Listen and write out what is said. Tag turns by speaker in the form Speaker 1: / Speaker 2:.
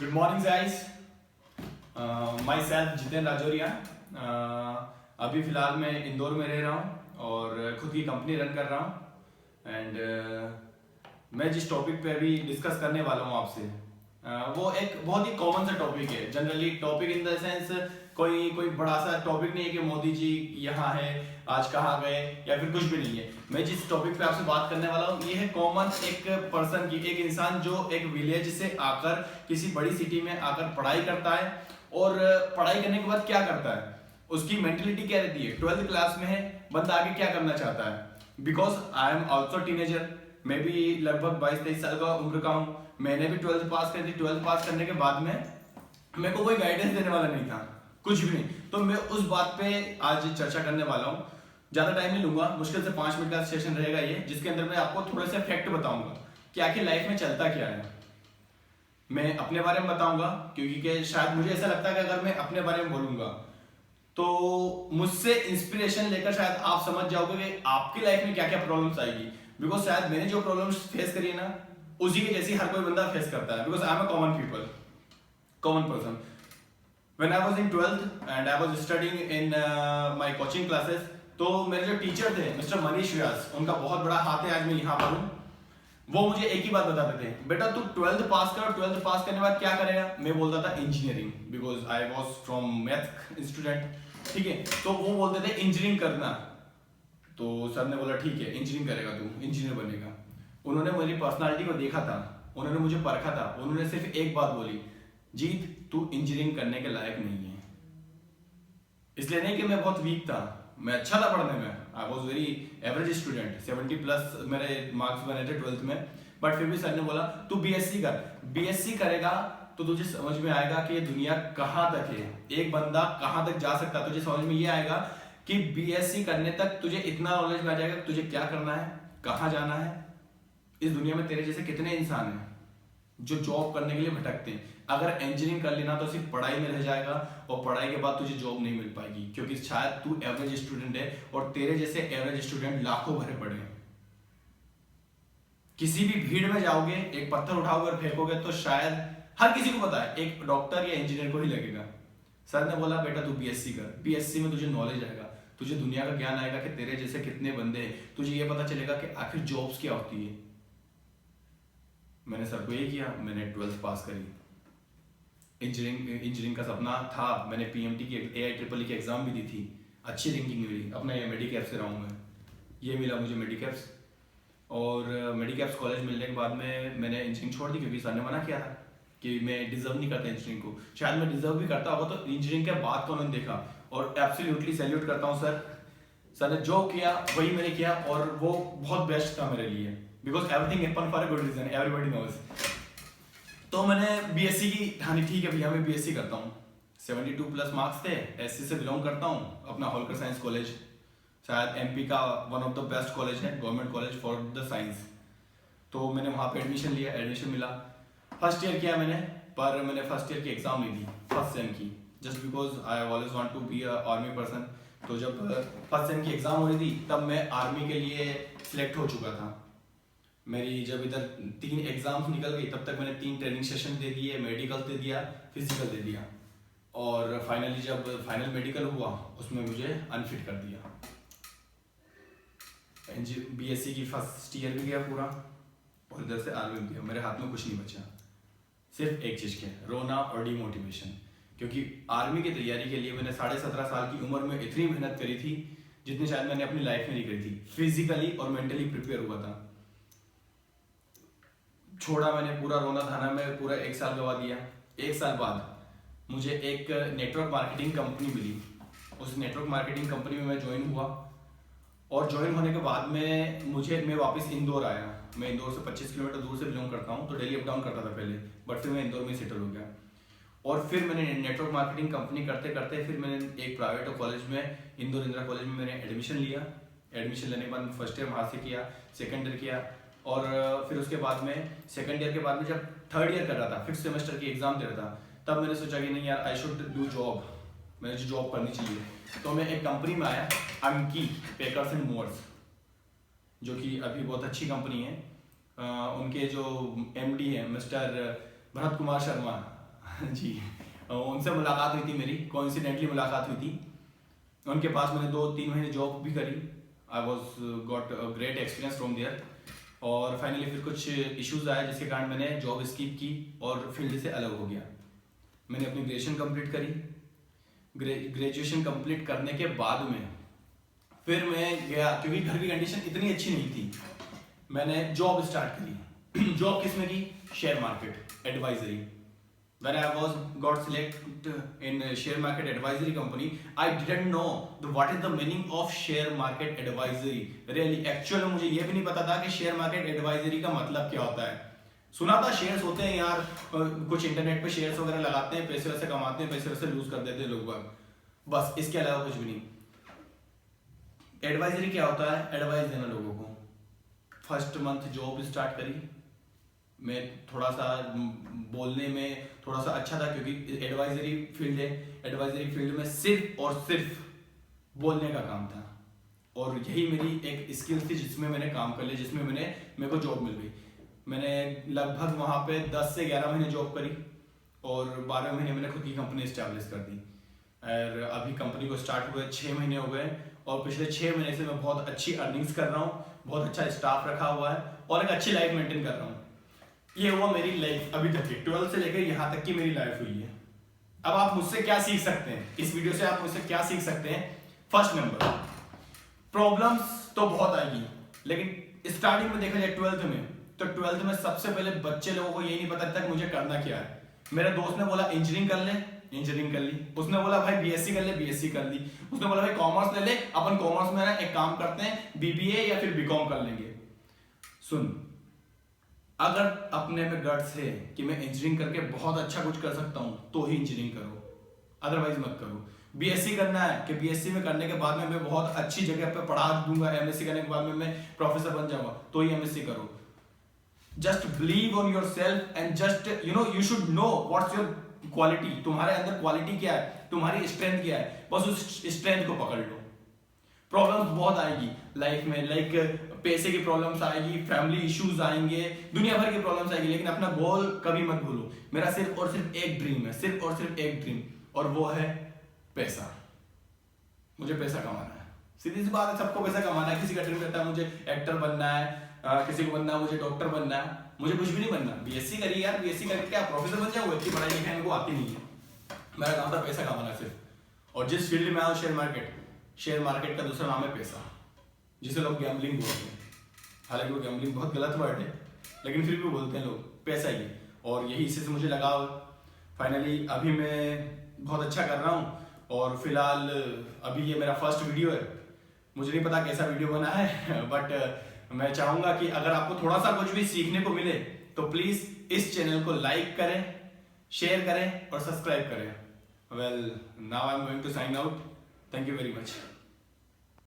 Speaker 1: Good morning guys, myself Jiten Rajoriya. अभी फ़िलहाल मैं इंदौर में रह रहा हूँ और खुद की कंपनी रन कर रहा हूँ। एंड मैं जिस टॉपिक पे अभी डिस्कस करने वाला हूँ आपसे, वो एक बहुत ही कॉमन सा टॉपिक है। Generally topic in the sense कोई बड़ा सा टॉपिक नहीं है कि मोदी जी यहाँ है, आज कहाँ गए, या फिर कुछ भी नहीं है। मैं जिस टॉपिक पे आपसे बात करने वाला हूँ ये है कॉमन एक पर्सन की, एक इंसान जो एक विलेज से आकर किसी बड़ी सिटी में आकर पढ़ाई करता है और पढ़ाई करने के बाद क्या करता है, उसकी मेंटेलिटी क्या रहती है। 12th क्लास में है, बंदा आगे क्या करना चाहता है। Because I am also teenager, मैं भी लगभग 22-23 साल का उम्र का हूँ। मैंने भी 12th पास कर दी। 12th पास करने के बाद में मेरे को कोई गाइडेंस देने वाला नहीं था, कुछ भी नहीं। तो मैं उस बात पे आज चर्चा करने वाला हूँ। ज़्यादा टाइम नहीं लूंगा, मुश्किल से 5 मिनट का सेशन रहेगा ये, जिसके अंदर मैं आपको थोड़े से फैक्ट बताऊंगा कि आखिर लाइफ में चलता क्या है। मैं अपने बारे में बताऊंगा क्योंकि शायद मुझे ऐसा लगता है कि अगर मैं अपने बारे में बोलूंगा तो मुझसे इंस्पिरेशन लेकर शायद आप समझ जाओगे कि आपकी लाइफ में क्या क्या प्रॉब्लम्स आएगी। बिकॉज शायद मैंने जो प्रॉब्लम्स फेस करी है ना, उसी के जैसी हर कोई बंदा फेस करता है। Because I am a common person. When I was in 12th and I was studying in my coaching classes, तो मेरे जो टीचर थे मिस्टर मनीष व्यास, उनका बहुत बड़ा हाथ है, आज मैं यहाँ पर हूँ। वो मुझे एक ही बात बताते थे, बेटा तू 12th पास कर, 12th पास करने के बाद क्या करेगा। मैं बोलता था engineering, because I was from math student, ठीक है। तो वो बोलते थे इंजीनियरिंग करना। तो सर ने बोला ठीक है इंजीनियरिंग करेगा तू, इंजीनियर बनेगा। उन्होंने मेरी पर्सनालिटी को देखा था, उन्होंने मुझे परखा था। उन्होंने सिर्फ एक बात बोली, जीत तू इंजीनियरिंग करने के लायक नहीं है। इसलिए नहीं कि मैं बहुत वीक था, मैं अच्छा था पढ़ने में। I was very average student, 70 plus मेरे मार्क्स बने थे 12th में। बट फिर भी सर ने बोला तू बीएससी कर, बीएससी करेगा तो तुझे समझ में आएगा कि दुनिया कहाँ तक है, एक बंदा कहाँ तक जा सकता है। तुझे समझ में ये आएगा कि बीएससी करने तक तुझे इतना नॉलेज में आ जाएगा कि तुझे क्या करना है, कहाँ जाना है। इस दुनिया में तेरे जैसे कितने इंसान हैं जो जॉब करने के लिए भटकते हैं। अगर इंजीनियरिंग कर लेना तो सिर्फ पढ़ाई में रह जाएगा और पढ़ाई के बाद तुझे जॉब नहीं मिल पाएगी, क्योंकि शायद तू एवरेज स्टूडेंट है और तेरे जैसे एवरेज स्टूडेंट लाखों भरे पड़े हैं। किसी भी भीड़ में जाओगे, एक पत्थर उठाओगे और फेंकोगे तो शायद हर किसी को पता है एक डॉक्टर या इंजीनियर को ही लगेगा। सर ने बोला बेटा तू बीएससी कर, बीएससी में तुझे नॉलेज आएगा, तुझे दुनिया का ज्ञान आएगा कि तेरे जैसे कितने बंदे हैं, तुझे ये पता चलेगा कि आखिर जॉब्स क्या होती है। मैंने सर को ये किया, मैंने 12th पास करी। इंजीनियरिंग का सपना था, मैंने पीएमटी की AIEEE की एग्जाम भी दी थी, अच्छी रैंकिंग मिली। अपना ये मेडिकैप से रहा हूँ मैं, ये मिला मुझे मेडिकैप्स। और मेडिकैप्स कॉलेज मिलने के बाद में मैंने इंजीनियरिंग छोड़ दी, क्योंकि सर ने मना किया था कि मैं डिजर्व नहीं करता इंजीनियरिंग को। शायद मैं डिजर्व भी करता होगा तो इंजीनियरिंग के बाद तो उन्होंने देखा, और एब्सोल्युटली सैल्यूट करता हूँ सर ने जो किया वही मैंने किया, और वो बहुत बेस्ट था मेरे लिए। Because everything happen for a good reason, everybody knows. तो मैंने बीएससी की ठानी, ठीक है भैया मैं बीएससी करता हूँ। 72 प्लस मार्क्स थे, एससी से बिलोंग करता हूँ। अपना होलकर साइंस कॉलेज शायद एमपी का one of the best college है, government college for the science. तो मैंने वहाँ पे एडमिशन लिया, एडमिशन मिला। फर्स्ट ईयर किया मैंने, पर मैंने फर्स्ट ईयर की एग्जाम नहीं दी, फर्स्ट सेम की, just because I always want to be a army person. तो जब फर्स्ट सेम की एग्जाम हो रही थी तब मैं आर्मी के लिए सिलेक्ट हो चुका था। मेरी जब इधर 3 एग्जाम्स निकल गई तब तक मैंने 3 ट्रेनिंग सेशन दे दिए, मेडिकल दे दिया, फिजिकल दे दिया, और फाइनली जब फाइनल मेडिकल हुआ उसमें मुझे अनफिट कर दिया। बीएससी की फर्स्ट ईयर भी गया पूरा, और इधर से आर्मी भी गया। मेरे हाथ में कुछ नहीं बचा, सिर्फ एक चीज़ के, रोना और डिमोटिवेशन। क्योंकि आर्मी की तैयारी के लिए मैंने 17.5 साल की उम्र में इतनी मेहनत करी थी जितनी शायद मैंने अपनी लाइफ में नहीं करी थी। फिजिकली और मेंटली प्रिपेयर हुआ था। छोड़ा मैंने, पूरा रोना धाना में पूरा 1 साल गवा दिया। 1 साल बाद मुझे एक नेटवर्क मार्केटिंग कंपनी मिली। उस नेटवर्क मार्केटिंग कंपनी में मैं ज्वाइन हुआ, और ज्वाइन होने के बाद में मैं वापस इंदौर आया। मैं इंदौर से 25 किलोमीटर दूर से बिलोंग करता हूँ, तो डेली अप डाउन करता था पहले, बट फिर मैं इंदौर में सेटल हो गया। और फिर मैंने नेटवर्क मार्केटिंग कंपनी करते करते फिर मैंने एक प्राइवेट कॉलेज में, इंदौर इंदिरा कॉलेज में मैंने एडमिशन लिया। एडमिशन लेने के बाद फर्स्ट ईयर वहाँ से किया, सेकेंड ईयर किया, और फिर उसके बाद में सेकंड ईयर के बाद में जब थर्ड ईयर कर रहा था, 5th सेमेस्टर की एग्जाम दे रहा था, तब मैंने सोचा कि नहीं यार आई शुड डू जॉब, मुझे जॉब करनी चाहिए। तो मैं एक कंपनी में आया, अंकी पैकर्स एंड मोअर्स, जो कि अभी बहुत अच्छी कंपनी है। उनके जो MD हैं मिस्टर भरत कुमार शर्मा, जी, उनसे मुलाकात हुई थी मेरी, कोइंसिडेंटली मुलाकात हुई थी। उनके पास मैंने 2-3 महीने जॉब भी करी। I was got a great experience from there. और फाइनली फिर कुछ इश्यूज आए जिसके कारण मैंने जॉब स्किप की और फील्ड से अलग हो गया। मैंने अपनी ग्रेजुएशन कंप्लीट करी। ग्रेजुएशन कंप्लीट करने के बाद में फिर मैं गया, क्योंकि घर की कंडीशन इतनी अच्छी नहीं थी, मैंने जॉब स्टार्ट करी। जॉब किसमें की? Share market advisory. When I was got selected in share market advisory company, I didn't know what is the meaning of share market advisory. Really, actually मुझे ये भी नहीं पता था कि share market advisory का मतलब क्या होता है। सुना था शेयर्स होते हैं यार, कुछ इंटरनेट पे शेयर्स वगैरह लगाते हैं, पैसे वैसे कमाते हैं, पैसे वैसे लूज कर देते हैं लोग बाग, बस इसके अलावा कुछ भी नहीं। एडवाइजरी क्या होता है? एडवाइस देना लोगों को। फर्स्ट मंथ जॉब स्टार्ट करी, मैं थोड़ा सा बोलने में थोड़ा सा अच्छा था, क्योंकि एडवाइजरी फील्ड है। एडवाइजरी फील्ड में सिर्फ और सिर्फ बोलने का काम था, और यही मेरी एक स्किल थी जिसमें मैंने काम कर लिया, जिसमें मेरे को जॉब मिल गई। मैंने लगभग वहाँ पे 10 से 11 महीने जॉब करी और 12 महीने मैंने खुद की कंपनी इस्टेब्लिश कर दी। और अभी कंपनी को स्टार्ट हुए 6 महीने हो गए, और पिछले 6 महीने से मैं बहुत अच्छी अर्निंग्स कर रहा हूँ, बहुत अच्छा स्टाफ रखा हुआ है और एक अच्छी लाइफ मेंटेन कर रहा हूँ। ये हुआ मेरी लाइफ अभी तक की, 12 से लेकर यहाँ तक की मेरी लाइफ हुई है। अब आप मुझसे क्या सीख सकते हैं इस वीडियो से? आप मुझसे क्या सीख सकते हैं? फर्स्ट नंबर, प्रॉब्लम्स तो बहुत आएगी, लेकिन स्टार्टिंग में देखा जाए 12th में, तो 12th में सबसे पहले बच्चे लोगों को यही नहीं पता था मुझे करना क्या है। मेरे दोस्त ने बोला इंजीनियरिंग कर ले, इंजीनियरिंग कर ली। उसने बोला भाई बीएससी कर ले, बीएससी कर ली। उसने बोला भाई कॉमर्स ले ले, अपन कॉमर्स में ना एक काम करते हैं, बीबीए या फिर बीकॉम कर लेंगे। सुन, अगर अपने में गट्स है कि मैं इंजीनियरिंग करके बहुत अच्छा कुछ कर सकता हूं तो ही इंजीनियरिंग करो, अदरवाइज मत करो। बीएससी करना है कि बीएससी में करने के बाद में मैं बहुत अच्छी जगह पे पढ़ा दूंगा, एमएससी करने के बाद में मैं प्रोफेसर बन जाऊंगा, तो ही एमएससी करो। Just believe on yourself and just you should know what's your quality. तुम्हारे अंदर क्वालिटी क्या है, तुम्हारी स्ट्रेंथ क्या है, बस उस स्ट्रेंथ को पकड़ लो। प्रॉब्लम्स बहुत आएगी लाइफ में, लाइक पैसे की प्रॉब्लम्स आएगी, फैमिली इश्यूज आएंगे, दुनिया भर की प्रॉब्लम्स आएगी, लेकिन अपना गोल कभी मत भूलो। मेरा सिर्फ और सिर्फ एक ड्रीम है, सिर्फ और सिर्फ एक ड्रीम, और वो है पैसा। मुझे पैसा कमाना है, सीधी सी बात है, सबको पैसा कमाना है। किसी का ड्रीम रहता है मुझे एक्टर बनना है, किसी को बनना है मुझे डॉक्टर बनना है, मुझे कुछ भी नहीं बनना। बीएससी करी यार, बीएससी करके क्या प्रोफेसर बन जाऊंगा? इतनी पढ़ाई लिखाई मेरे को आती नहीं है। मेरा काम था पैसा कमाना सिर्फ। और जिस फील्ड में आया शेयर मार्केट का दूसरा नाम है पैसा, जिसे लोग गैम्बलिंग बोलते हैं। हालांकि वो गैम्बलिंग बहुत गलत वर्ड है, लेकिन फिर भी बोलते हैं लोग पैसा ही। और यही इसी से मुझे लगाव। फाइनली अभी मैं बहुत अच्छा कर रहा हूँ, और फिलहाल अभी ये मेरा फर्स्ट वीडियो है। मुझे नहीं पता कैसा वीडियो बना है, बट मैं चाहूँगा कि अगर आपको थोड़ा सा कुछ भी सीखने को मिले तो प्लीज़ इस चैनल को लाइक करें, शेयर करें और सब्सक्राइब करें। Well, now I am going to sign out. Thank you very much.